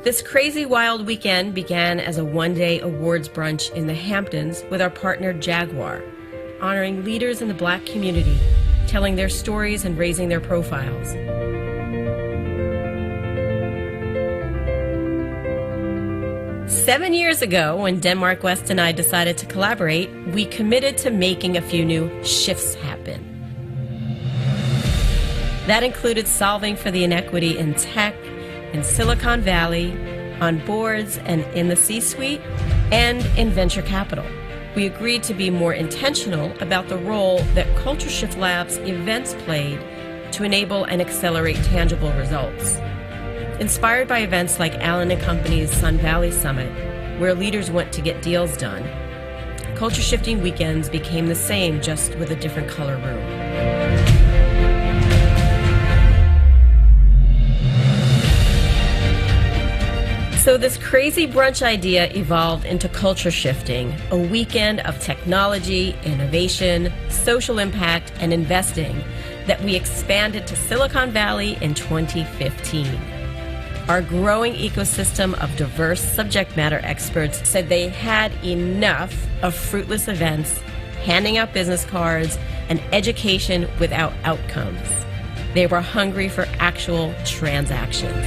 This crazy wild weekend began as a one-day awards brunch in the Hamptons with our partner Jaguar, honoring leaders in the Black community, telling their stories and raising their profiles. Seven years ago, when Denmark West and I decided to collaborate, we committed to making a few new shifts happen. That included solving for the inequity in tech, in Silicon Valley, on boards and in the C-suite, and in venture capital. we agreed to be more intentional about the role that Culture Shift Labs events played to enable and accelerate tangible results. Inspired by events like Allen & Company's Sun Valley Summit, where leaders went to get deals done, Culture Shifting Weekends became the same, just with a different color room. So this crazy brunch idea evolved into Culture Shifting, a weekend of technology, innovation, social impact, and investing that we expanded to Silicon Valley in 2015. Our growing ecosystem of diverse subject matter experts said they had enough of fruitless events, handing out business cards, and education without outcomes. They were hungry for actual transactions.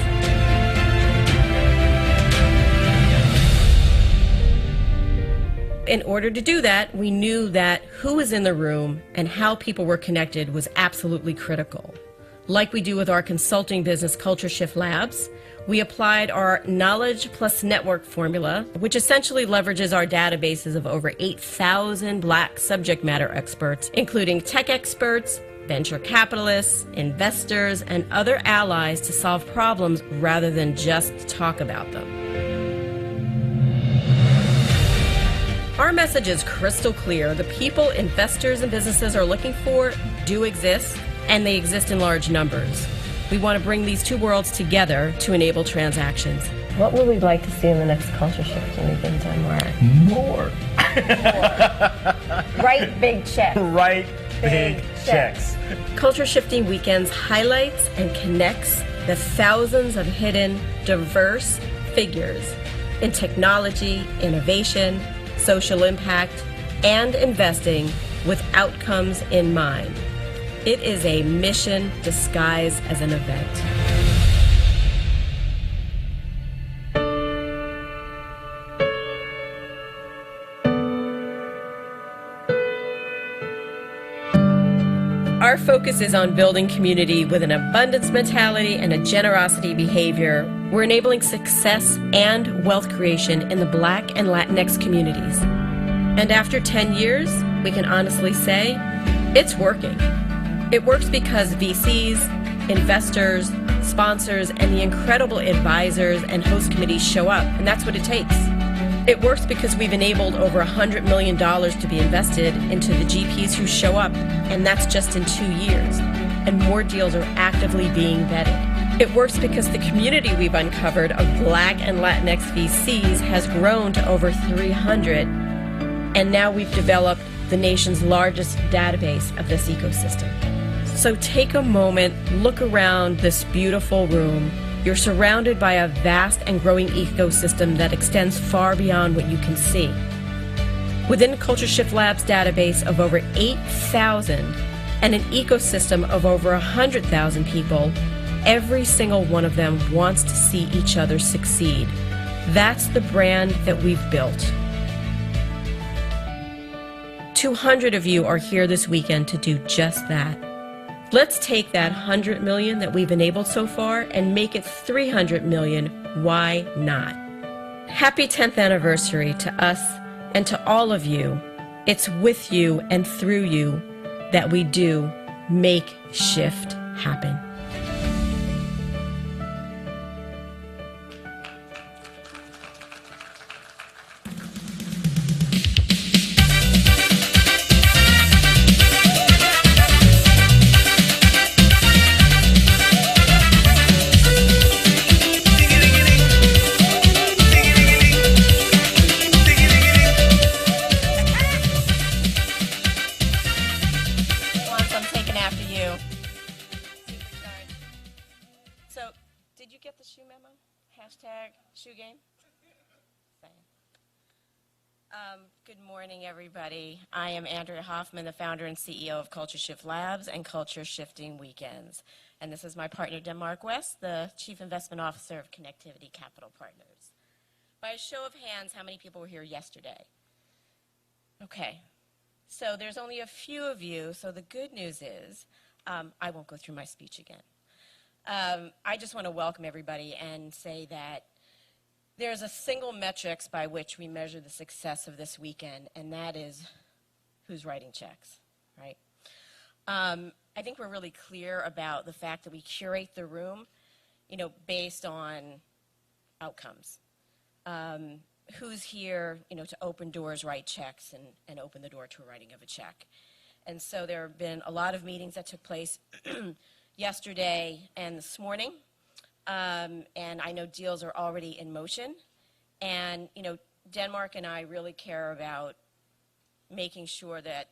In order to do that, we knew that who was in the room and how people were connected was absolutely critical. Like we do with our consulting business, Culture Shift Labs, we applied our knowledge plus network formula, which essentially leverages our databases of over 8,000 Black subject matter experts, including tech experts, venture capitalists, investors, and other allies to solve problems rather than just talk about them. Our message is crystal clear. The people investors and businesses are looking for do exist, and they exist in large numbers. We want to bring these two worlds together to enable transactions. What would we like to see in the next Culture Shifting Weekend, Denmark? More. Write big checks. Write big checks. Culture Shifting Weekends highlights and connects the thousands of hidden, diverse figures in technology, innovation, social impact, and investing with outcomes in mind. It is a mission disguised as an event. Our focus is on building community with an abundance mentality and a generosity behavior. We're enabling success and wealth creation in the Black and Latinx communities. And after 10 years, we can honestly say it's working. It works because VCs, investors, sponsors, and the incredible advisors and host committees show up, and that's what it takes. It works because we've enabled over $100 million to be invested into the GPs who show up, and that's just in 2 years. And more deals are actively being vetted. It works because the community we've uncovered of Black and Latinx VCs has grown to over 300, and now we've developed the nation's largest database of this ecosystem. So take a moment, look around this beautiful room. You're surrounded by a vast and growing ecosystem that extends far beyond what you can see. Within Culture Shift Labs' database of over 8,000 and an ecosystem of over 100,000 people, every single one of them wants to see each other succeed. That's the brand that we've built. 200 of you are here this weekend to do just that. Let's take that 100 million that we've enabled so far and make it 300 million. Why not? Happy 10th anniversary to us and to all of you. It's with you and through you that we do make shift happen. Good morning, everybody. I am Andrea Hoffman, the founder and CEO of Culture Shift Labs and Culture Shifting Weekends. And this is my partner, Denmark West, the Chief Investment Officer of Connectivity Capital Partners. By a show of hands, how many people were here yesterday? Okay, so there's only a few of you, so the good news is, I won't go through my speech again. I just want to welcome everybody and say that There's a single metrics by which we measure the success of this weekend, and that is who's writing checks, right? I think we're really clear about the fact that we curate the room, based on outcomes. Who's here, to open doors, write checks, and open the door to a writing of a check. And so there have been a lot of meetings that took place yesterday and this morning. And I know deals are already in motion. And, Denmark and I really care about making sure that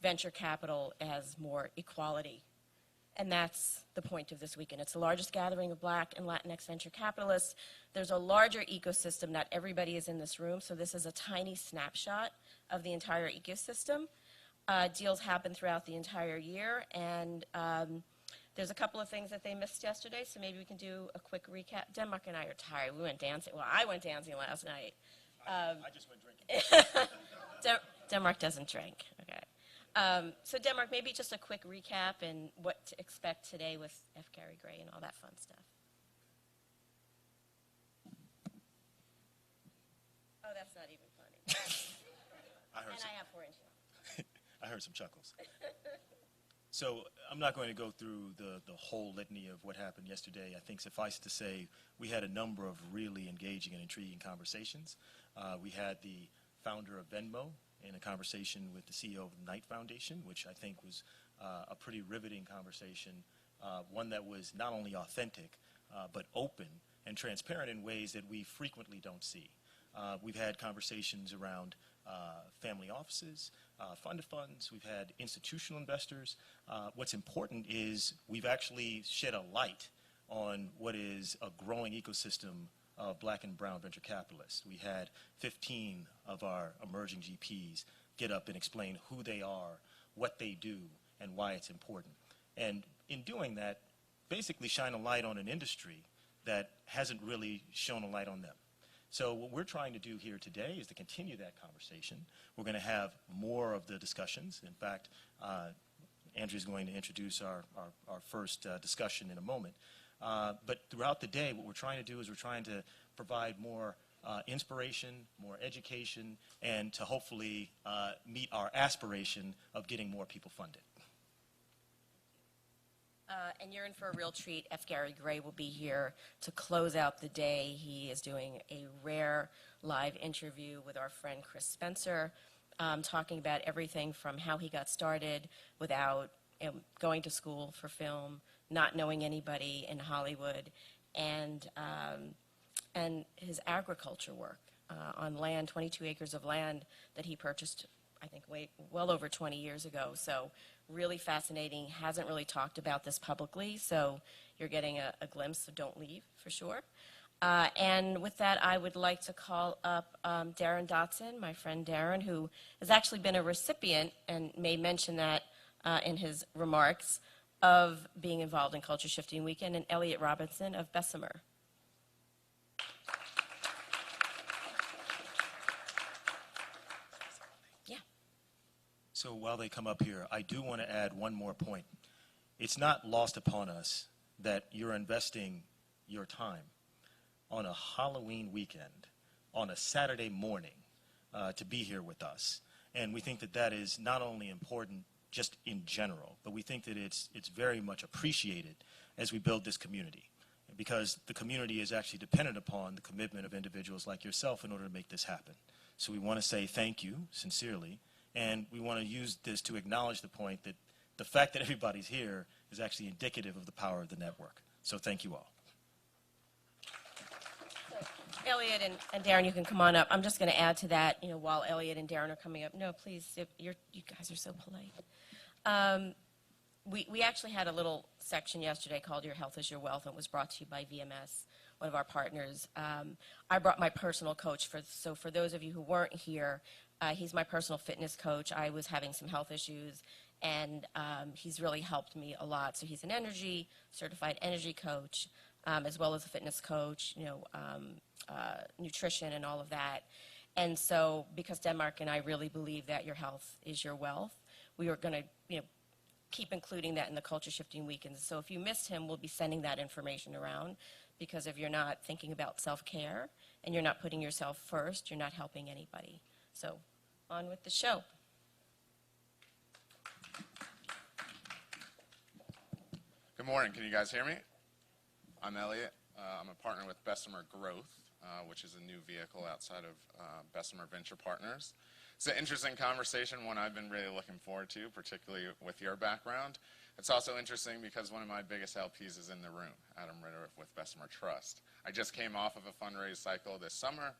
venture capital has more equality. And that's the point of this weekend. It's the largest gathering of Black and Latinx venture capitalists. There's a larger ecosystem. Not everybody is in this room, so this is a tiny snapshot of the entire ecosystem. Deals happen throughout the entire year, and there's a couple of things that they missed yesterday, so maybe we can do a quick recap. Denmark and I are tired. We went dancing. Well, I went dancing last night. I just went drinking. Denmark doesn't drink. Okay. So Denmark, maybe just a quick recap and what to expect today with F. Gary Gray and all that fun stuff. Oh, that's not even funny. I have 4 inches. I heard some chuckles. So I'm not going to go through the whole litany of what happened yesterday. I think suffice to say we had a number of really engaging and intriguing conversations. We had the founder of Venmo in a conversation with the CEO of the Knight Foundation, which I think was a pretty riveting conversation, one that was not only authentic, but open and transparent in ways that we frequently don't see. We've had conversations around family offices, fund of funds. We've had institutional investors. What's important is we've actually shed a light on what is a growing ecosystem of Black and brown venture capitalists. We had 15 of our emerging GPs get up and explain who they are, what they do, and why it's important. And in doing that, basically shine a light on an industry that hasn't really shown a light on them. So what we're trying to do here today is to continue that conversation. We're going to have more of the discussions. In fact, Andrew's going to introduce our first discussion in a moment. But throughout the day, what we're trying to do is we're trying to provide more inspiration, more education, and to hopefully meet our aspiration of getting more people funded. And you're in for a real treat. F. Gary Gray will be here to close out the day. He is doing a rare live interview with our friend Chris Spencer, talking about everything from how he got started without going to school for film, not knowing anybody in Hollywood, and his agriculture work on land, 22 acres of land that he purchased, I think, well over 20 years ago. So really fascinating. Hasn't really talked about this publicly, so you're getting a glimpse, so don't leave for sure. And with that, I would like to call up Darren Dotson, my friend Darren, who has actually been a recipient and may mention that in his remarks of being involved in Culture Shifting Weekend, and Elliot Robinson of Bessemer. So while they come up here, I do want to add one more point. It's not lost upon us that you're investing your time on a Halloween weekend, on a Saturday morning, to be here with us. And we think that that is not only important just in general, but we think that it's very much appreciated as we build this community, because the community is actually dependent upon the commitment of individuals like yourself in order to make this happen. So we want to say thank you sincerely. And we want to use this to acknowledge the point that the fact that everybody's here is actually indicative of the power of the network. So thank you all. So, Elliot and Darren, you can come on up. I'm just going to add to that, while Elliot and Darren are coming up. No, please, you guys are so polite. We actually had a little section yesterday called Your Health is Your Wealth, and it was brought to you by VMS, one of our partners. I brought my personal coach, so for those of you who weren't here, he's my personal fitness coach. I was having some health issues, and he's really helped me a lot. So he's an certified energy coach, as well as a fitness coach, nutrition and all of that. And so because Denmark and I really believe that your health is your wealth, we are going to keep including that in the Culture Shifting Weekends. So if you missed him, we'll be sending that information around. because if you're not thinking about self-care and you're not putting yourself first, you're not helping anybody. So on with the show. Good morning. Can you guys hear me? I'm Elliot. I'm a partner with Bessemer Growth, which is a new vehicle outside of Bessemer Venture Partners. It's an interesting conversation, one I've been really looking forward to, particularly with your background. It's also interesting because one of my biggest LPs is in the room, Adam Ritter with Bessemer Trust. I just came off of a fundraise cycle this summer,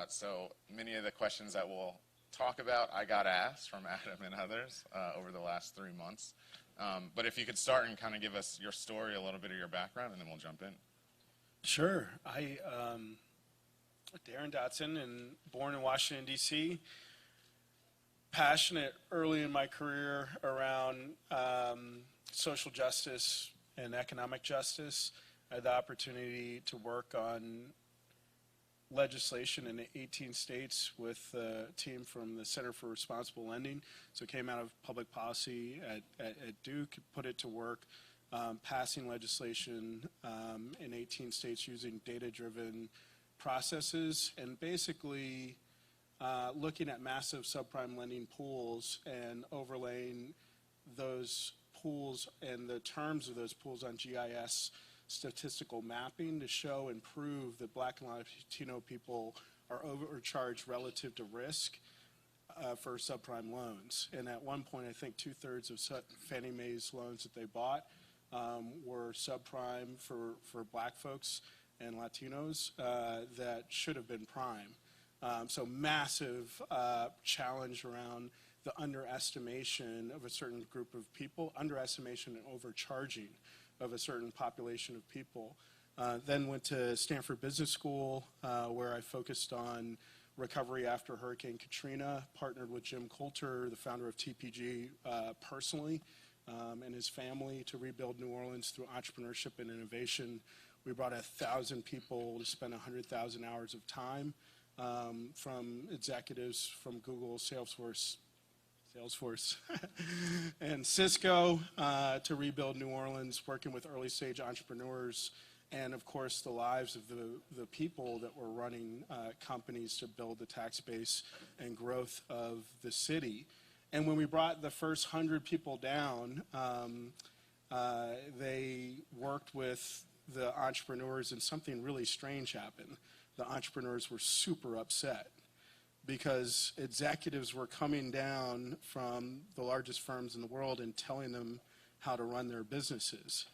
so many of the questions that we'll talk about I got asked from Adam and others over the last 3 months. But if you could start and kind of give us your story, a little bit of your background, and then we'll jump in. Sure. Darren Dotson, and born in Washington, D.C., passionate early in my career around social justice and economic justice. I had the opportunity to work on legislation in 18 states with a team from the Center for Responsible Lending. So it came out of public policy at Duke, put it to work, passing legislation in 18 states using data-driven processes, and basically looking at massive subprime lending pools and overlaying those pools and the terms of those pools on GIS statistical mapping to show and prove that Black and Latino people are overcharged relative to risk for subprime loans. And at one point, I think 2/3 of Fannie Mae's loans that they bought were subprime for Black folks and Latinos that should have been prime. So massive challenge around the underestimation of a certain group of people, underestimation and overcharging of a certain population of people. Then went to Stanford Business School, where I focused on recovery after Hurricane Katrina, partnered with Jim Coulter, the founder of TPG, personally, and his family to rebuild New Orleans through entrepreneurship and innovation. We brought 1,000 people to spend 100,000 hours of time, from executives from Google, Salesforce, and Cisco to rebuild New Orleans, working with early stage entrepreneurs, and of course the lives of the people that were running companies to build the tax base and growth of the city. And when we brought the first 100 people down, they worked with the entrepreneurs, and something really strange happened. The entrepreneurs were super upset because executives were coming down from the largest firms in the world and telling them how to run their businesses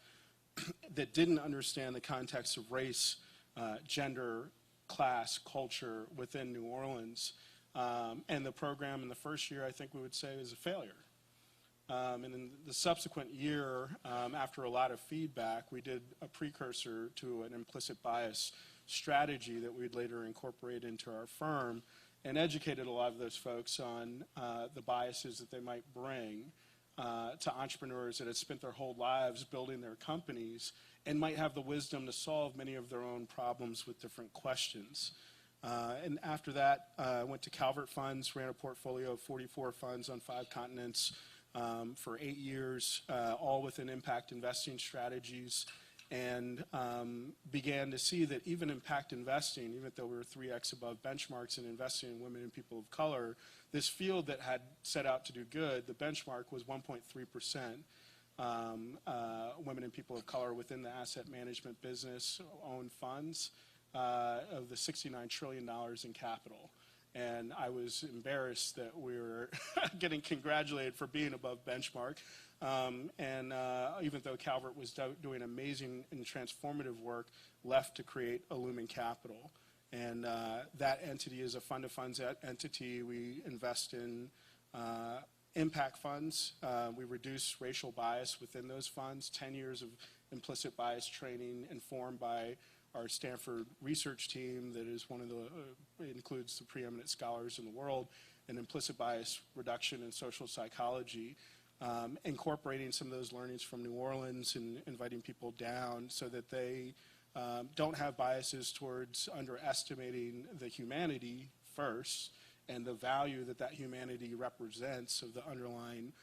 that didn't understand the context of race, gender, class, culture within New Orleans. And the program in the first year, I think we would say, is a failure. And in the subsequent year, after a lot of feedback, we did a precursor to an implicit bias strategy that we'd later incorporate into our firm, and educated a lot of those folks on the biases that they might bring to entrepreneurs that had spent their whole lives building their companies and might have the wisdom to solve many of their own problems with different questions. And after that, I went to Calvert Funds, ran a portfolio of 44 funds on 5 continents for 8 years, all within impact investing strategies, and began to see that even impact investing, even though we were 3x above benchmarks in investing in women and people of color, this field that had set out to do good, the benchmark was 1.3% women and people of color within the asset management business owned funds of the $69 trillion in capital. And I was embarrassed that we were getting congratulated for being above benchmark. Even though Calvert was doing amazing and transformative work, left to create Illumin Capital. And that entity is a fund of funds entity. We invest in impact funds. We reduce racial bias within those funds. 10 years of implicit bias training informed by our Stanford research team that is one of the, includes the preeminent scholars in the world in implicit bias reduction in social psychology, incorporating some of those learnings from New Orleans and inviting people down so that they don't have biases towards underestimating the humanity first and the value that that humanity represents of the underlying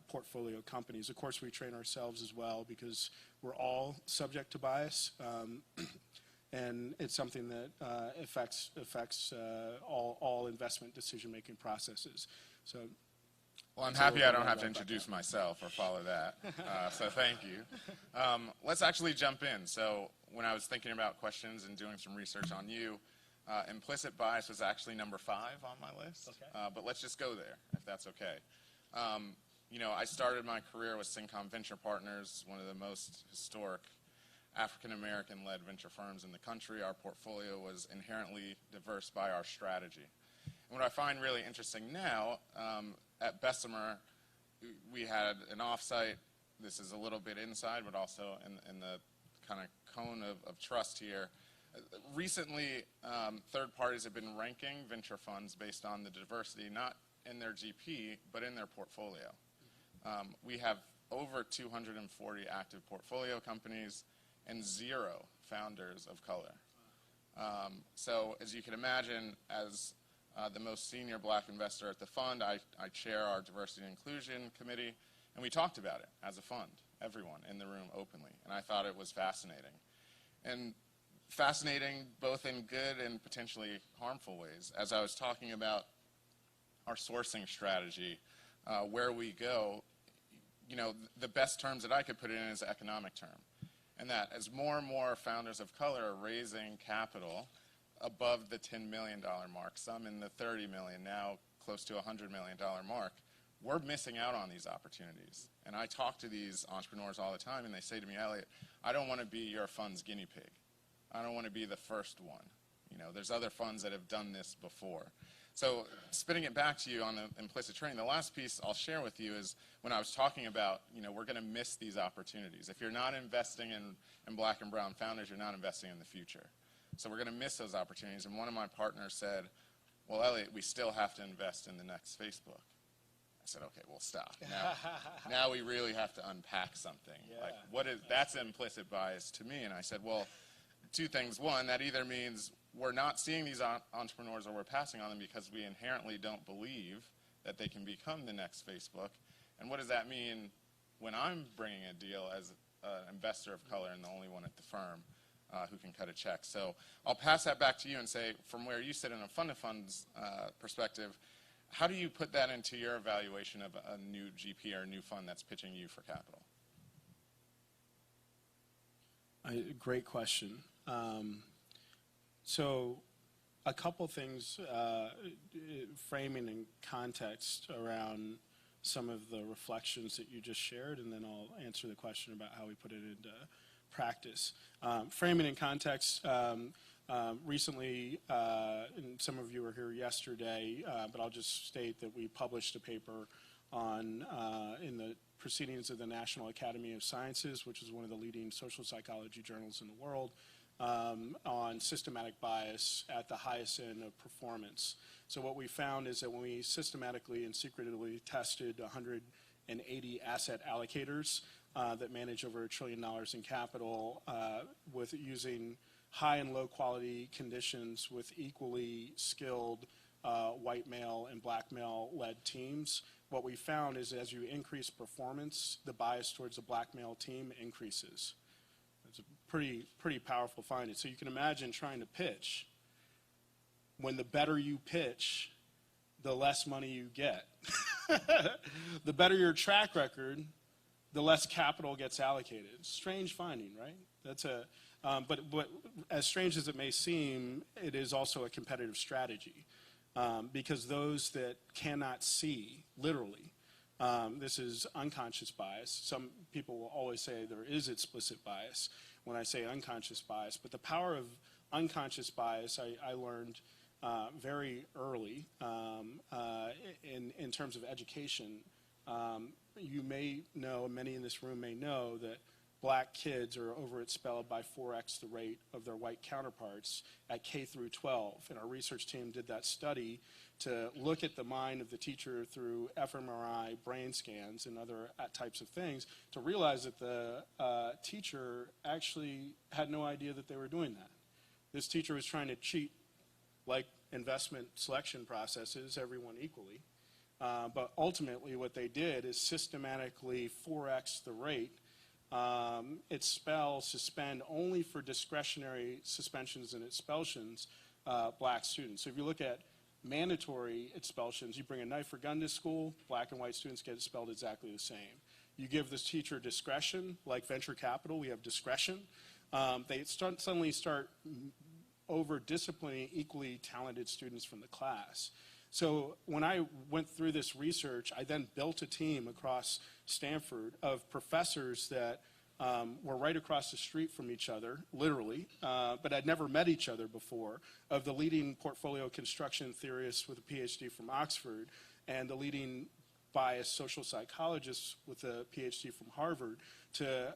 portfolio companies. Of course, we train ourselves as well because we're all subject to bias, and it's something that affects all investment decision-making processes. So. Well, I'm happy I don't have to introduce myself or follow that, so thank you. Let's actually jump in. So when I was thinking about questions and doing some research on you, implicit bias was actually number 5 on my list, okay. But let's just go there, if that's okay. You know, I started my career with Syncom Venture Partners, one of the most historic African-American-led venture firms in the country. Our portfolio was inherently diverse by our strategy. And what I find really interesting now, at Bessemer, we had an offsite. This is a little bit inside, but also in the kind of cone of trust here. Recently, third parties have been ranking venture funds based on the diversity, not in their GP, but in their portfolio. We have over 240 active portfolio companies and 0 founders of color. So as you can imagine, as the most senior black investor at the fund, I chair our diversity and inclusion committee, and we talked about it as a fund, everyone in the room openly, and I thought it was fascinating. And fascinating both in good and potentially harmful ways. As I was talking about our sourcing strategy, where we go, you know, the best terms that I could put it in is economic term. And that as more and more founders of color are raising capital above the $10 million mark, some in the $30 million, now close to $100 million mark, we're missing out on these opportunities. And I talk to these entrepreneurs all the time, and they say to me, Elliot, I don't want to be your fund's guinea pig. I don't want to be the first one. You know, there's other funds that have done this before. So spinning it back to you on the implicit training, the last piece I'll share with you is when I was talking about, you know, we're going to miss these opportunities. If you're not investing in black and brown founders, you're not investing in the future. So we're going to miss those opportunities. And one of my partners said, well, Elliot, we still have to invest in the next Facebook. I said, okay, well, stop. Now we really have to unpack something. Yeah. Like, what is, that's implicit bias to me. And I said, well, 2 things. One, that either means we're not seeing these entrepreneurs or we're passing on them because we inherently don't believe that they can become the next Facebook. And what does that mean when I'm bringing a deal as an investor of color and the only one at the firm who can cut a check? So I'll pass that back to you and say, from where you sit in a fund of funds perspective, how do you put that into your evaluation of a new GP or a new fund that's pitching you for capital? Great question. So a couple things, framing and context around some of the reflections that you just shared, and then I'll answer the question about how we put it into practice. Framing and context, recently, and some of you were here yesterday, but I'll just state that we published a paper on, in the Proceedings of the National Academy of Sciences, which is one of the leading social psychology journals in the world, on systematic bias at the highest end of performance. So what we found is that when we systematically and secretively tested 180 asset allocators that manage over $1 trillion in capital with using high and low quality conditions with equally skilled white male and black male led teams, what we found is as you increase performance, the bias towards the black male team increases. It's a pretty powerful finding. So you can imagine trying to pitch. When the better you pitch, the less money you get. The better your track record, the less capital gets allocated. Strange finding, right? That's a, but as strange as it may seem, it is also a competitive strategy. Because those that cannot see, literally, this is unconscious bias. Some people will always say there is explicit bias when I say unconscious bias, but the power of unconscious bias I learned very early in terms of education. You may know, many in this room may know, that black kids are overexpelled by 4x the rate of their white counterparts at K through 12. And our research team did that study to look at the mind of the teacher through fMRI, brain scans, and other types of things to realize that the teacher actually had no idea that they were doing that. This teacher was trying to cheat, like investment selection processes, everyone equally. But ultimately what they did is systematically 4x the rate. Expel, suspend only for discretionary suspensions and expulsions, black students. So if you look at mandatory expulsions, you bring a knife or gun to school, black and white students get expelled exactly the same. You give this teacher discretion, like venture capital, we have discretion. They suddenly start over-disciplining equally talented students from the class. So when I went through this research, I then built a team across Stanford of professors that were right across the street from each other, literally, but had never met each other before, of the leading portfolio construction theorists with a PhD from Oxford and the leading biased social psychologists with a PhD from Harvard to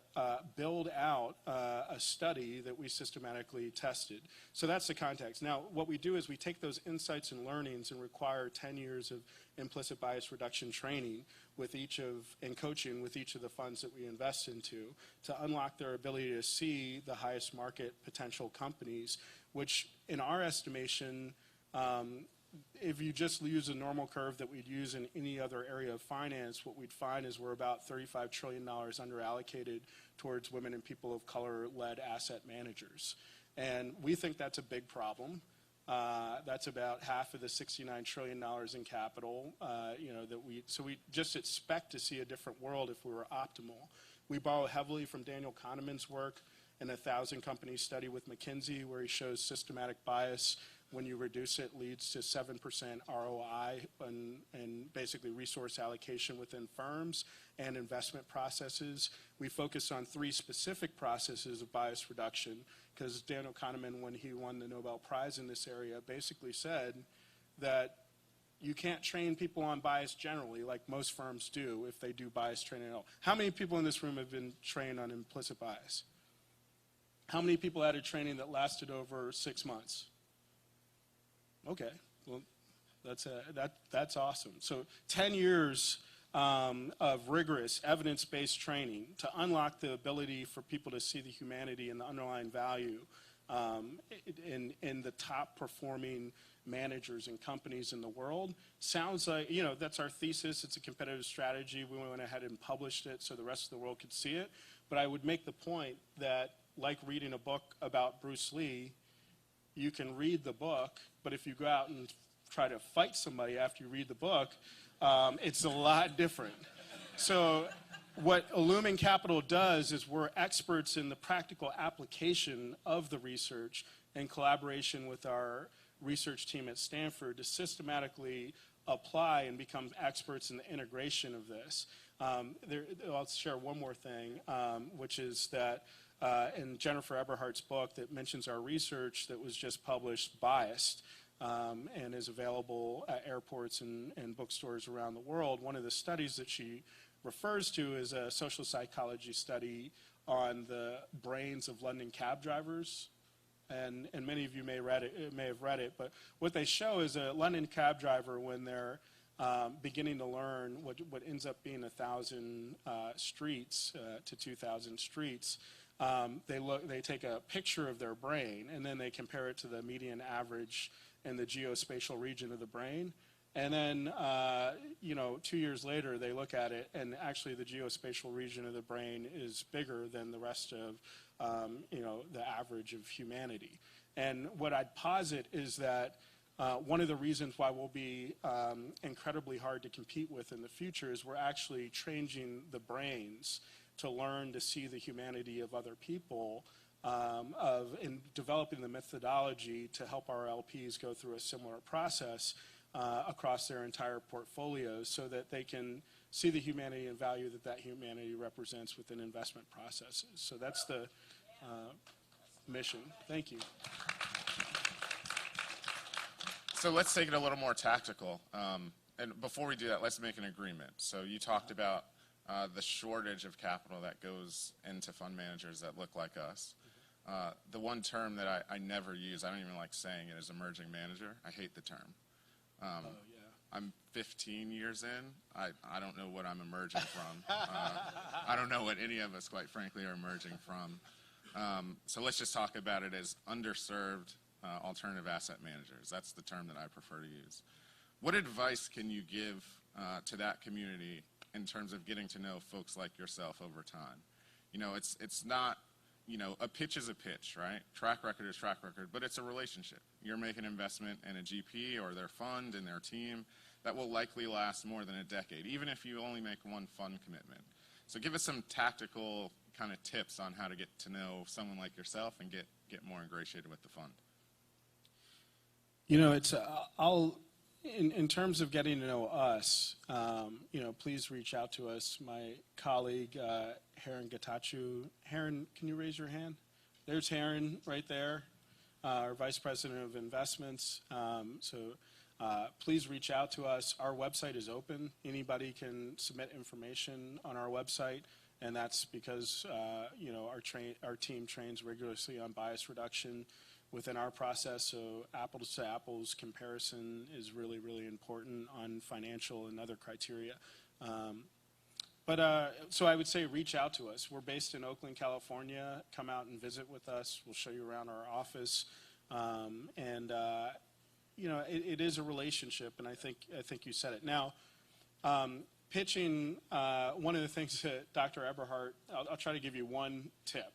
build out a study that we systematically tested. So that's the context. Now, what we do is we take those insights and learnings and require 10 years of implicit bias reduction training with and coaching with each of the funds that we invest into to unlock their ability to see the highest market potential companies, which in our estimation, if you just use a normal curve that we'd use in any other area of finance, what we'd find is we're about $35 trillion underallocated towards women and people of color-led asset managers. And we think that's a big problem. That's about half of the $69 trillion in capital, so we just expect to see a different world if we were optimal. We borrow heavily from Daniel Kahneman's work in a 1,000-company study with McKinsey where he shows systematic bias. When you reduce it, leads to 7% ROI and basically resource allocation within firms and investment processes. We focus on 3 specific processes of bias reduction because Daniel Kahneman, when he won the Nobel Prize in this area, basically said that you can't train people on bias generally like most firms do if they do bias training at all. How many people in this room have been trained on implicit bias? How many people had a training that lasted over 6 months? Okay, well, that's awesome. So 10 years of rigorous evidence-based training to unlock the ability for people to see the humanity and the underlying value in the top performing managers and companies in the world. Sounds like, that's our thesis. It's a competitive strategy. We went ahead and published it so the rest of the world could see it. But I would make the point that, like reading a book about Bruce Lee, you can read the book, but if you go out and try to fight somebody after you read the book, it's a lot different. So what Illumine Capital does is we're experts in the practical application of the research in collaboration with our research team at Stanford to systematically apply and become experts in the integration of this. I'll share one more thing, which is that in Jennifer Eberhardt's book that mentions our research that was just published, Biased, and is available at airports and bookstores around the world. One of the studies that she refers to is a social psychology study on the brains of London cab drivers. And many of you may have read it, but what they show is a London cab driver when they're beginning to learn what ends up being 1,000 streets to 2,000 streets. They take a picture of their brain and then they compare it to the median average in the geospatial region of the brain. And then, 2 years later, they look at it, and actually the geospatial region of the brain is bigger than the rest of, the average of humanity. And what I'd posit is that one of the reasons why we'll be incredibly hard to compete with in the future is we're actually changing the brains to learn to see the humanity of other people, in developing the methodology to help our LPs go through a similar process across their entire portfolios so that they can see the humanity and value that humanity represents within investment processes. So that's the mission. Thank you. So let's take it a little more tactical. And before we do that, let's make an agreement. So you talked about the shortage of capital that goes into fund managers that look like us. The one term that I never use, I don't even like saying it, is emerging manager. I hate the term. I'm 15 years in. I don't know what I'm emerging from. I don't know what any of us, quite frankly, are emerging from. So let's just talk about it as underserved alternative asset managers. That's the term that I prefer to use. What advice can you give to that community in terms of getting to know folks like yourself over time. You know, it's not, you know, a pitch is a pitch, right? Track record is track record, but it's a relationship. You're making an investment in a GP or their fund and their team that will likely last more than a decade, even if you only make one fund commitment. So give us some tactical kind of tips on how to get to know someone like yourself and get more ingratiated with the fund. You know, it's in terms of getting to know us, you know, please reach out to us. My colleague, Heron Gatachu. Heron, can you raise your hand? There's Heron right there, our Vice President of Investments. Please reach out to us. Our website is open. Anybody can submit information on our website, and that's because, you know, our team trains rigorously on bias reduction within our process, so apples to apples comparison is really, really important on financial and other criteria. So I would say reach out to us. We're based in Oakland, California. Come out and visit with us. We'll show you around our office. You know, it is a relationship, and I think you said it. Now, pitching, one of the things that Dr. Eberhardt, I'll try to give you one tip,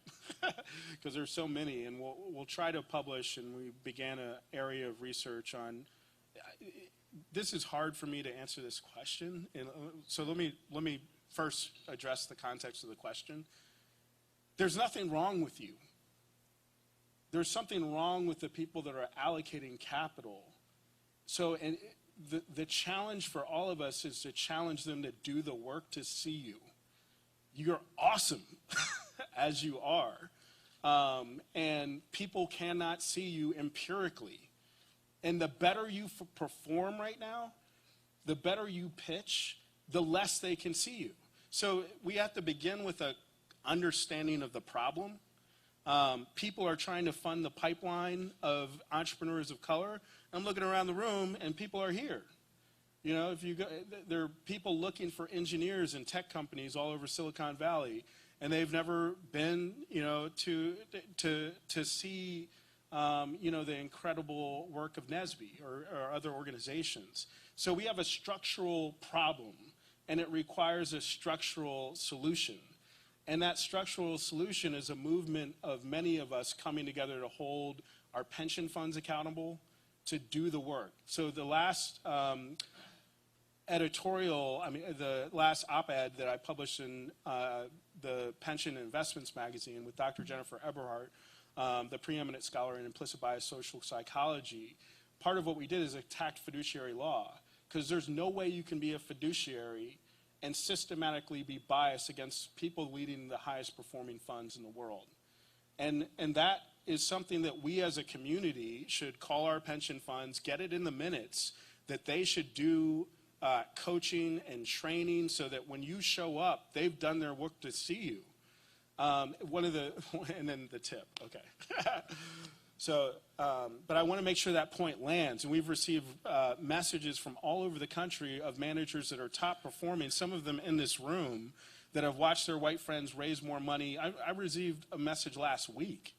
because there's so many, and we'll try to publish, and we began an area of research on, this is hard for me to answer this question, and so let me first address the context of the question. There's nothing wrong with you. There's something wrong with the people that are allocating capital. So, and the challenge for all of us is to challenge them to do the work to see you. You're awesome as you are. And people cannot see you empirically. And the better you perform right now, the better you pitch, the less they can see you. So we have to begin with an understanding of the problem. People are trying to fund the pipeline of entrepreneurs of color. I'm looking around the room, and people are here. You know, if you go, there are people looking for engineers in tech companies all over Silicon Valley, and they've never been, you know, to see, you know, the incredible work of NSBE or other organizations. So we have a structural problem, and it requires a structural solution. And that structural solution is a movement of many of us coming together to hold our pension funds accountable, to do the work. So the last the last op-ed that I published in the Pension Investments magazine with Dr. Jennifer Eberhardt, the preeminent scholar in implicit bias social psychology, part of what we did is attack fiduciary law, because there's no way you can be a fiduciary and systematically be biased against people leading the highest performing funds in the world. And that is something that we as a community should call our pension funds, get it in the minutes, that they should do coaching and training so that when you show up, they've done their work to see you. And then the tip, okay. So, but I want to make sure that point lands. And we've received messages from all over the country of managers that are top performing, some of them in this room, that have watched their white friends raise more money. I received a message last week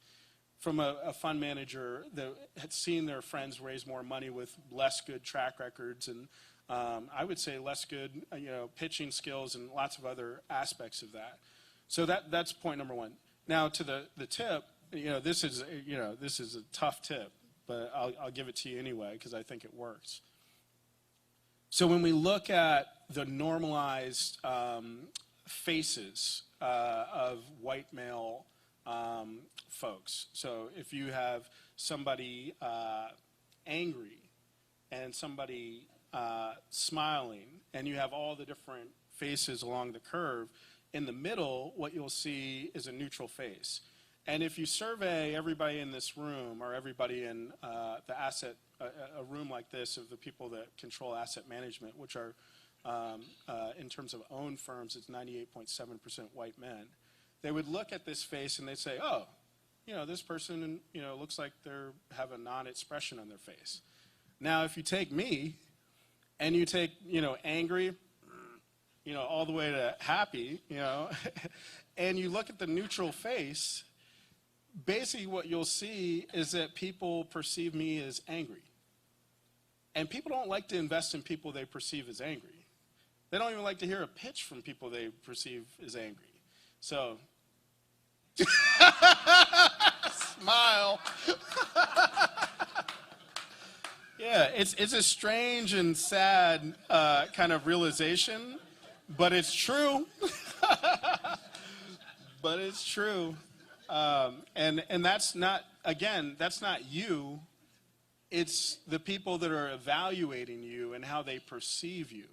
from a fund manager that had seen their friends raise more money with less good track records and I would say less good, you know, pitching skills and lots of other aspects of that. So that's point number one. Now to the tip. You know, this is a tough tip, but I'll give it to you anyway because I think it works. So when we look at the normalized faces of white male folks, so if you have somebody angry and somebody smiling, and you have all the different faces along the curve, in the middle, what you'll see is a neutral face. And if you survey everybody in this room or everybody in the asset, a room like this of the people that control asset management, which are, in terms of owned firms, it's 98.7% white men, they would look at this face and they'd say, oh, you know, this person, you know, looks like they have a non-expression on their face. Now, if you take me and you take, you know, angry, you know, all the way to happy, you know, and you look at the neutral face, basically what you'll see is that people perceive me as angry. And people don't like to invest in people they perceive as angry. They don't even like to hear a pitch from people they perceive as angry. So, smile. Yeah, it's a strange and sad kind of realization, but it's true. But it's true. And that's not, again, that's not you. It's the people that are evaluating you and how they perceive you.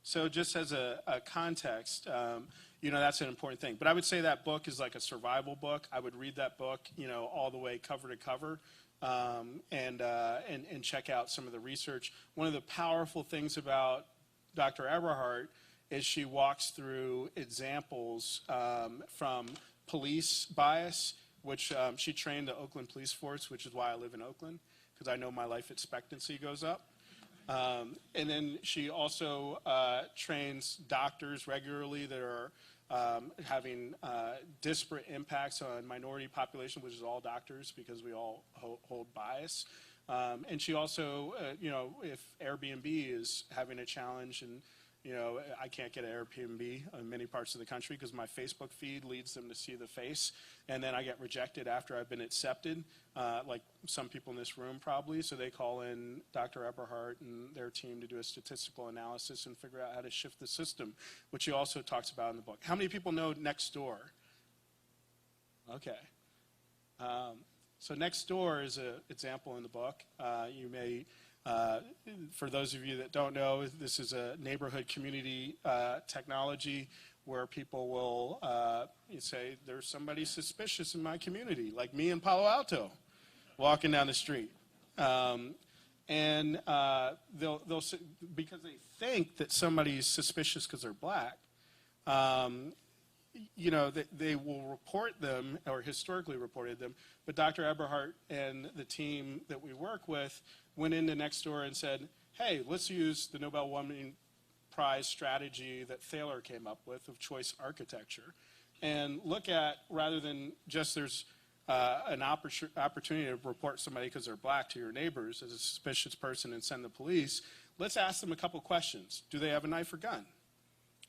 So just as a context, that's an important thing. But I would say that book is like a survival book. I would read that book, all the way cover to cover, and check out some of the research. One of the powerful things about Dr. Eberhardt is she walks through examples from police bias, which she trained the Oakland Police Force, which is why I live in Oakland, because I know my life expectancy goes up. And then she also trains doctors regularly that are having disparate impacts on minority population, which is all doctors, because we all hold bias. And she also, if Airbnb is having a challenge, and I can't get an Airbnb in many parts of the country because my Facebook feed leads them to see the face, and then I get rejected after I've been accepted, like some people in this room probably. So they call in Dr. Eberhardt and their team to do a statistical analysis and figure out how to shift the system, which he also talks about in the book. How many people know Nextdoor? Okay. So Nextdoor is an example in the book. You may, for those of you that don't know, this is a neighborhood community technology where people will say, there's somebody suspicious in my community, like me in Palo Alto, walking down the street. And they'll because they think that somebody's suspicious because they're black, they will report them, or historically reported them. But Dr. Eberhardt and the team that we work with went into Nextdoor and said, hey, let's use the Nobel Women Prize strategy that Thaler came up with of choice architecture, and look at, rather than just there's an opportunity to report somebody because they're black to your neighbors as a suspicious person and send the police, let's ask them a couple questions. Do they have a knife or gun?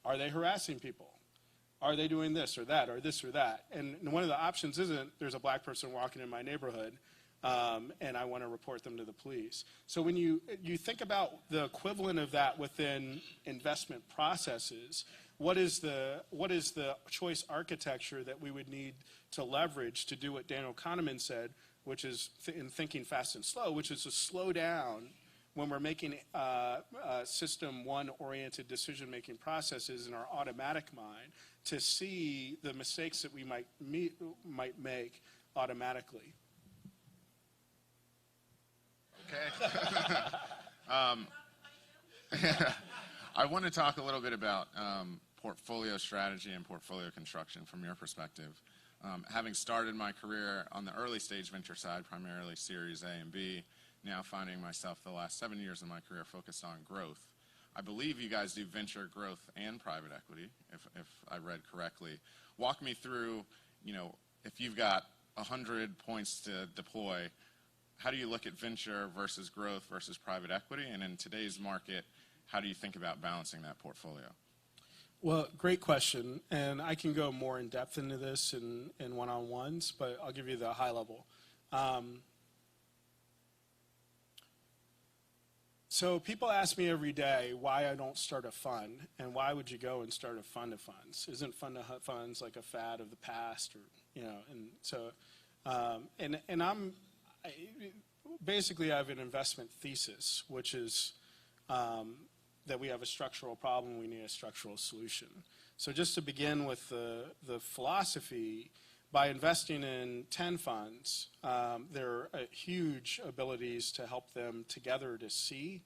Are they harassing people? Are they doing this or that or this or that? And one of the options isn't there's a black person walking in my neighborhood and I want to report them to the police. So when you think about the equivalent of that within investment processes, what is the choice architecture that we would need to leverage to do what Daniel Kahneman said, which is in Thinking Fast and Slow, which is to slow down when we're making system one-oriented decision-making processes in our automatic mind, to see the mistakes that we might make automatically. Okay. I want to talk a little bit about portfolio strategy and portfolio construction from your perspective. Having started my career on the early stage venture side, primarily Series A and B, now finding myself the last 7 years of my career focused on growth. I believe you guys do venture, growth, and private equity, if I read correctly. Walk me through, if you've got 100 points to deploy, how do you look at venture versus growth versus private equity? And in today's market, how do you think about balancing that portfolio? Well, great question. And I can go more in depth into this in one-on-ones, but I'll give you the high level. So people ask me every day why I don't start a fund, and why would you go and start a fund of funds? Isn't fund of funds like a fad of the past, or And so, basically I have an investment thesis, which is that we have a structural problem, we need a structural solution. So just to begin with the philosophy, by investing in 10 funds, there are huge abilities to help them together to see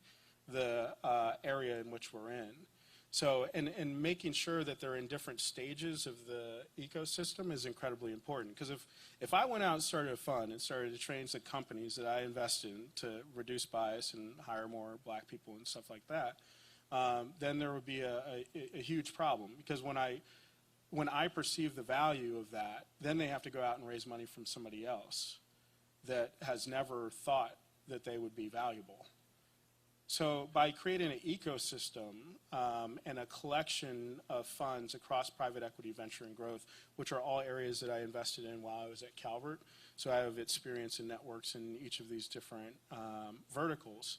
the area in which we're in. So, and making sure that they're in different stages of the ecosystem is incredibly important. Because if I went out and started a fund and started to train some companies that I invest in to reduce bias and hire more black people and stuff like that, then there would be a huge problem. Because when I perceive the value of that, then they have to go out and raise money from somebody else that has never thought that they would be valuable. So by creating an ecosystem and a collection of funds across private equity, venture, and growth, which are all areas that I invested in while I was at Calvert, so I have experience in networks in each of these different verticals,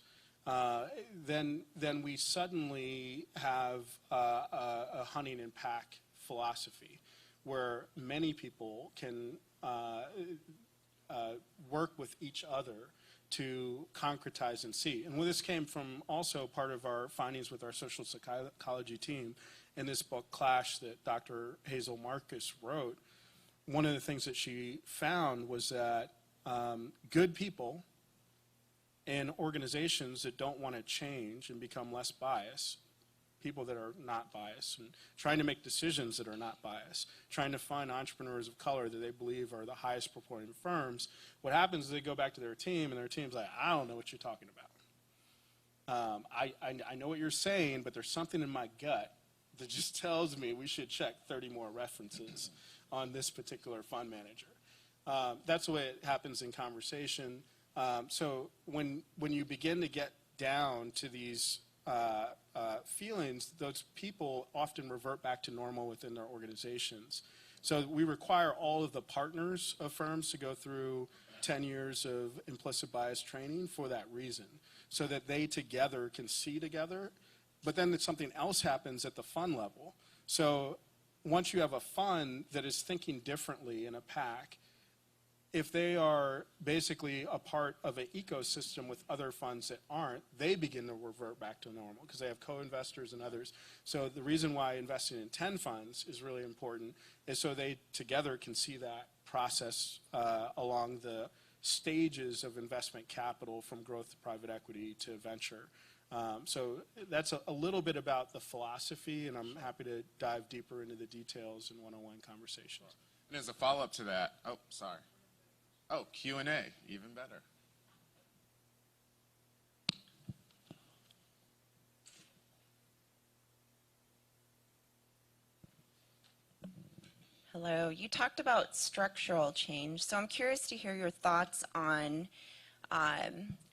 then we suddenly have a hunting and pack philosophy where many people can work with each other to concretize and see. And this came from also part of our findings with our social psychology team in this book, Clash, that Dr. Hazel Marcus wrote. One of the things that she found was that good people in organizations that don't want to change and become less biased, people that are not biased, and trying to make decisions that are not biased, trying to find entrepreneurs of color that they believe are the highest performing firms, what happens is they go back to their team, and their team's like, I don't know what you're talking about. I know what you're saying, but there's something in my gut that just tells me we should check 30 more references on this particular fund manager. That's the way it happens in conversation. So when you begin to get down to these feelings, those people often revert back to normal within their organizations. So we require all of the partners of firms to go through 10 years of implicit bias training for that reason, so that they together can see together. But then something else happens at the fund level. So once you have a fund that is thinking differently in a pack, if they are basically a part of an ecosystem with other funds that aren't, they begin to revert back to normal because they have co-investors and others. So the reason why investing in 10 funds is really important is so they together can see that process along the stages of investment capital from growth to private equity to venture. So that's a little bit about the philosophy, and I'm happy to dive deeper into the details in one-on-one conversations. And as a follow-up to that, Oh, Q&A, even better. Hello. You talked about structural change, so I'm curious to hear your thoughts on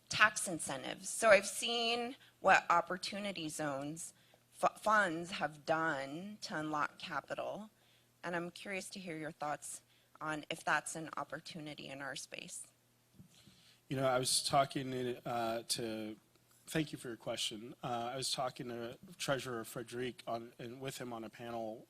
tax incentives. So I've seen what opportunity zones funds have done to unlock capital, and I'm curious to hear your thoughts on if that's an opportunity in our space. You know, I was talking thank you for your question. I was talking to Treasurer Frederic with him on a panel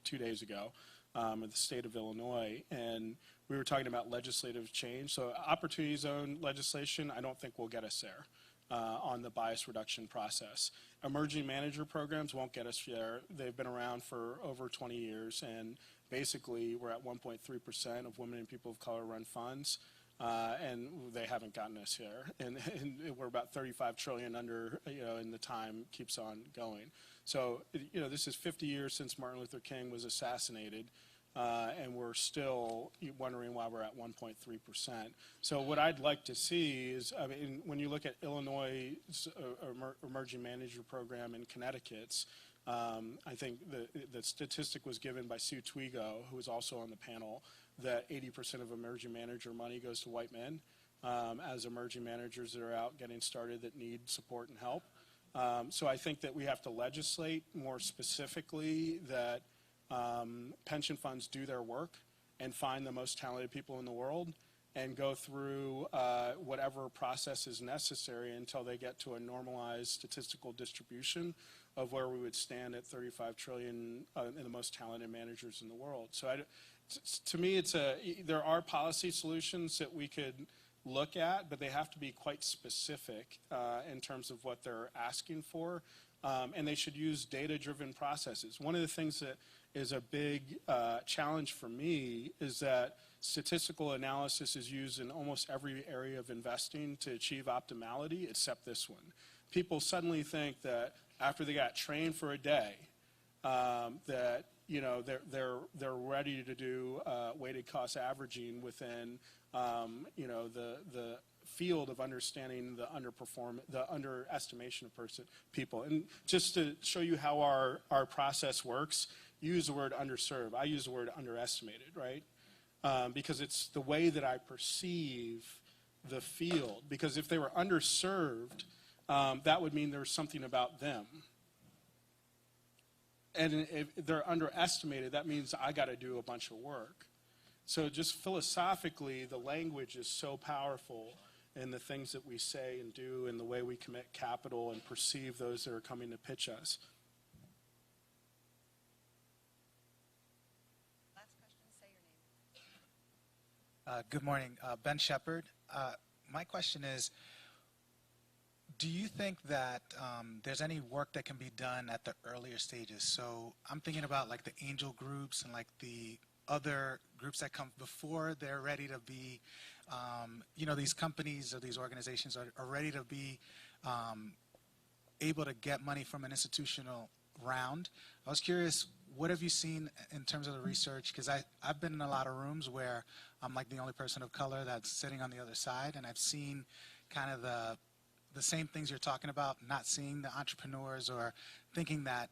2 days ago in the state of Illinois, and we were talking about legislative change. So opportunity zone legislation, I don't think will get us there on the bias reduction process. Emerging manager programs won't get us there. They've been around for over 20 years, and basically we're at 1.3% of women and people of color run funds, and they haven't gotten us here. And we're about 35 trillion under, and the time keeps on going. So, this is 50 years since Martin Luther King was assassinated, and we're still wondering why we're at 1.3%. So what I'd like to see is, when you look at Illinois' emerging manager program in Connecticut's, I think the statistic was given by Sue Twigo, who was also on the panel, that 80% of emerging manager money goes to white men as emerging managers that are out getting started that need support and help. So I think that we have to legislate more specifically that pension funds do their work and find the most talented people in the world and go through whatever process is necessary until they get to a normalized statistical distribution of where we would stand at 35 trillion in the most talented managers in the world. So to me, there are policy solutions that we could look at, but they have to be quite specific in terms of what they're asking for, and they should use data-driven processes. One of the things that is a big challenge for me is that statistical analysis is used in almost every area of investing to achieve optimality except this one. People suddenly think that after they got trained for a day, that they're ready to do weighted cost averaging within the field of understanding the underestimation of people. And just to show you how our process works, use the word underserved. I use the word underestimated, right? Because it's the way that I perceive the field. Because if they were underserved, that would mean there's something about them. And if they're underestimated, that means I got to do a bunch of work. So just philosophically, the language is so powerful in the things that we say and do and the way we commit capital and perceive those that are coming to pitch us. Last question, say your name. Good morning, Ben Shepard. My question is, do you think that there's any work that can be done at the earlier stages? So I'm thinking about like the angel groups and like the other groups that come before they're ready to be, these companies or these organizations are ready to be able to get money from an institutional round. I was curious, what have you seen in terms of the research? Because I've been in a lot of rooms where I'm like the only person of color that's sitting on the other side, and I've seen kind of the same things you're talking about, not seeing the entrepreneurs or thinking that,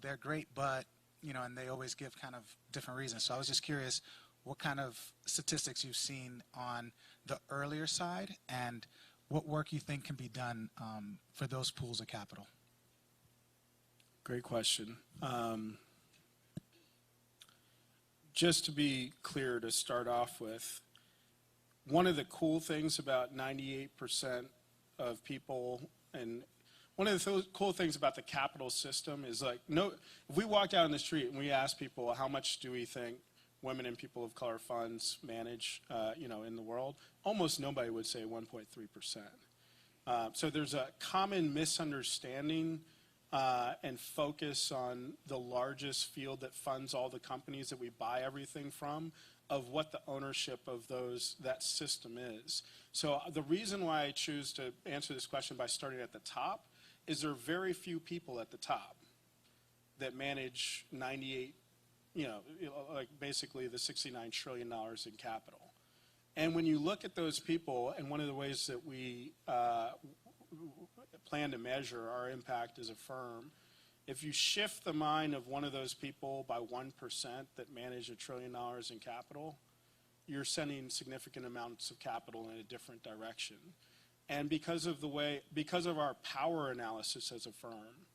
they're great, but, and they always give kind of different reasons. So I was just curious what kind of statistics you've seen on the earlier side and what work you think can be done for those pools of capital. Great question. Just to be clear, to start off with, one of the cool things about 98% of people, and one of the cool things about the capital system is like, if we walked out on the street and we asked people how much do we think women and people of color funds manage, in the world, almost nobody would say 1.3%. So there's a common misunderstanding and focus on the largest field that funds all the companies that we buy everything from, of what the ownership of that system is. So the reason why I choose to answer this question by starting at the top is there are very few people at the top that manage 98, like basically the $69 trillion in capital. And when you look at those people, and one of the ways that we plan to measure our impact as a firm, if you shift the mind of one of those people by 1% that manage $1 trillion in capital, you're sending significant amounts of capital in a different direction. And because of our power analysis as a firm,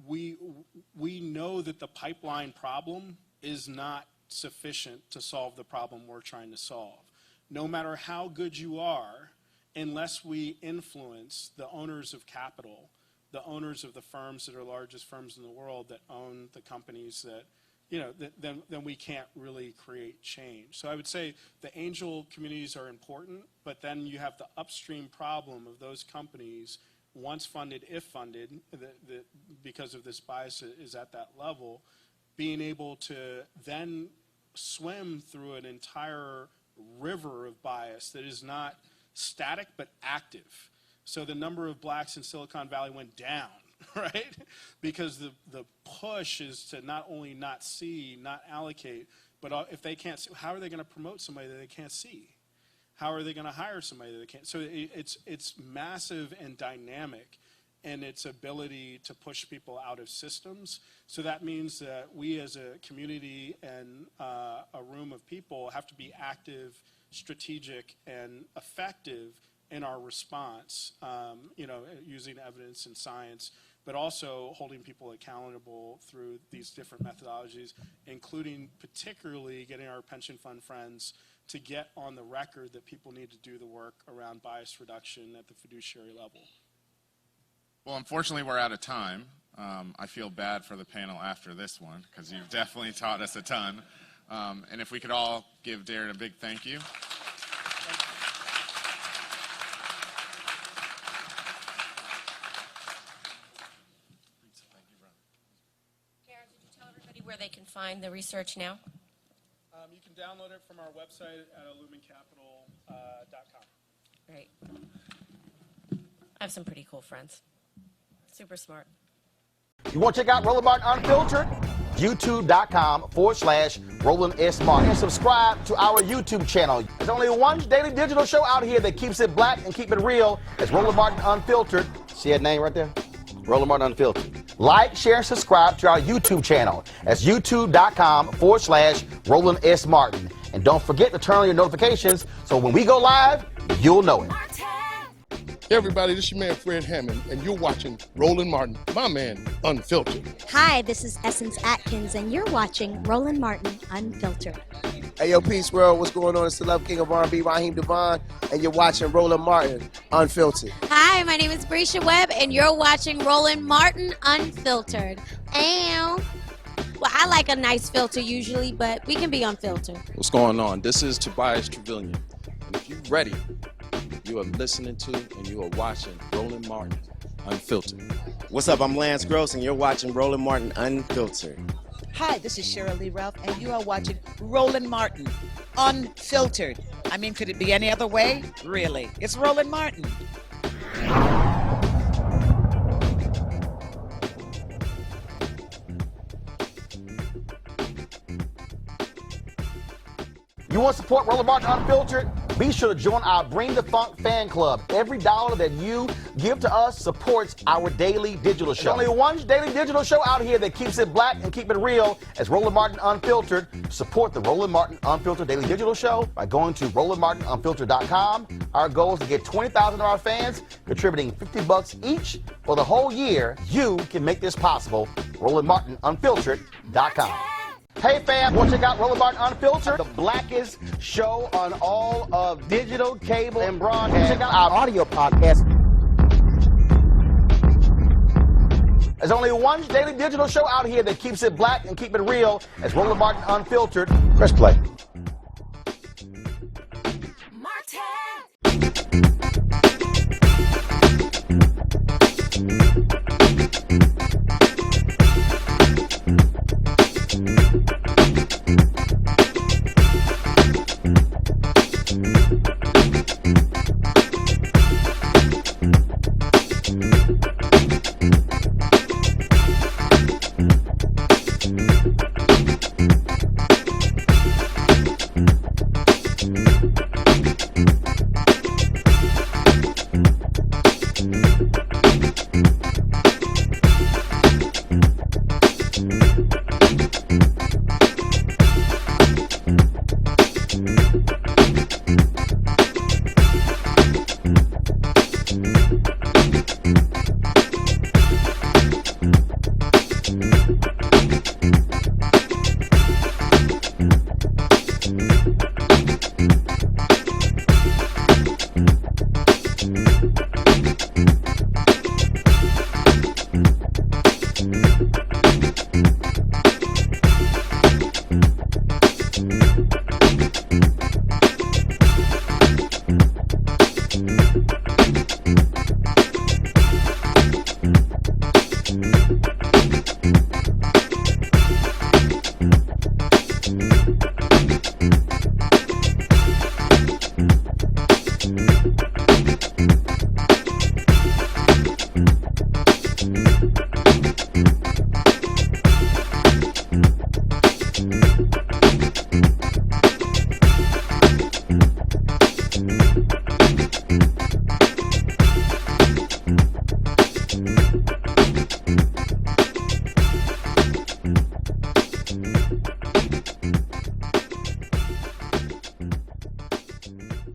we know that the pipeline problem is not sufficient to solve the problem we're trying to solve. No matter how good you are, unless we influence the owners of capital, the owners of the firms that are largest firms in the world that own the companies that, then we can't really create change. So I would say the angel communities are important, but then you have the upstream problem of those companies, once funded, if funded, because of this bias is at that level, being able to then swim through an entire river of bias that is not static but active. So the number of blacks in Silicon Valley went down, right? Because the push is to not only not see, not allocate, but if they can't see, how are they going to promote somebody that they can't see? How are they going to hire somebody that they can't? So it's massive and dynamic in its ability to push people out of systems. So that means that we as a community and a room of people have to be active, strategic, and effective in our response, using evidence and science, but also holding people accountable through these different methodologies, including particularly getting our pension fund friends to get on the record that people need to do the work around bias reduction at the fiduciary level. Well, unfortunately, we're out of time. I feel bad for the panel after this one, because you've definitely taught us a ton. And if we could all give Darren a big thank you. Where they can find the research now? You can download it from our website at illumincapital.com. Great. I have some pretty cool friends. Super smart. You want to check out Roland Martin Unfiltered? YouTube.com/Roland S. Martin. And subscribe to our YouTube channel. There's only one daily digital show out here that keeps it black and keep it real. It's Roland Martin Unfiltered. See that name right there? Roland Martin Unfiltered. Like, share, and subscribe to our YouTube channel. That's youtube.com/Roland S. Martin. And don't forget to turn on your notifications so when we go live, you'll know it. Hey everybody, this is your man Fred Hammond, and you're watching Roland Martin, my man, Unfiltered. Hi, this is Essence Atkins, and you're watching Roland Martin Unfiltered. Hey, yo, Peace World, what's going on? It's the Love King of R&B, Raheem Devon, and you're watching Roland Martin Unfiltered. Hi, my name is Brescia Webb, and you're watching Roland Martin Unfiltered. Ow. Well, I like a nice filter usually, but we can be unfiltered. What's going on? This is Tobias Trevelyan. And if you're ready, you are listening to and you are watching Roland Martin Unfiltered. What's up? I'm Lance Gross, and you're watching Roland Martin Unfiltered. Hi, this is Cheryl Lee Ralph, and you are watching Roland Martin Unfiltered. I mean, could it be any other way? Really? It's Roland Martin. You want to support Roland Martin Unfiltered? Be sure to join our Bring the Funk fan club. Every dollar that you give to us supports our daily digital show. There's only one daily digital show out here that keeps it black and keep it real as Roland Martin Unfiltered. Support the Roland Martin Unfiltered daily digital show by going to RolandMartinUnfiltered.com. Our goal is to get 20,000 of our fans contributing $50 each for the whole year. You can make this possible. RolandMartinUnfiltered.com. Hey fam, want to check out Roland Martin Unfiltered, the blackest show on all of digital, cable, and broadcast. Check out our audio podcast. There's only one daily digital show out here that keeps it black and keep it real as Roland Martin Unfiltered. Press play.